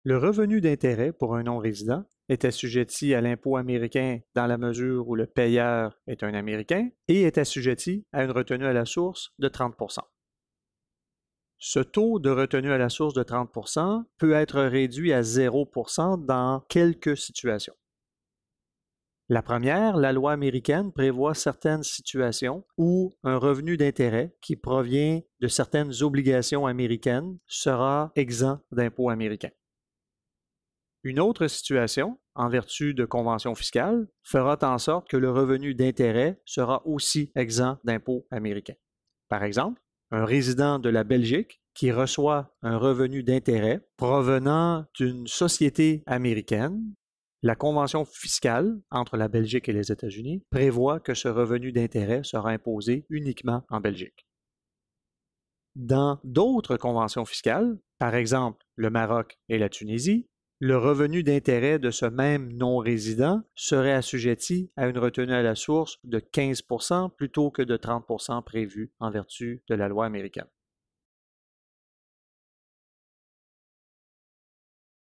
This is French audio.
Le revenu d'intérêt pour un non-résident est assujetti à l'impôt américain dans la mesure où le payeur est un Américain et est assujetti à une retenue à la source de 30 %. Ce taux de retenue à la source de 30 % peut être réduit à 0 % dans quelques situations. La première, la loi américaine prévoit certaines situations où un revenu d'intérêt qui provient de certaines obligations américaines sera exempt d'impôt américain. Une autre situation, en vertu de conventions fiscales, fera en sorte que le revenu d'intérêt sera aussi exempt d'impôt américain. Par exemple, un résident de la Belgique qui reçoit un revenu d'intérêt provenant d'une société américaine, la convention fiscale entre la Belgique et les États-Unis prévoit que ce revenu d'intérêt sera imposé uniquement en Belgique. Dans d'autres conventions fiscales, par exemple le Maroc et la Tunisie, le revenu d'intérêt de ce même non-résident serait assujetti à une retenue à la source de 15 % plutôt que de 30 % prévue en vertu de la loi américaine.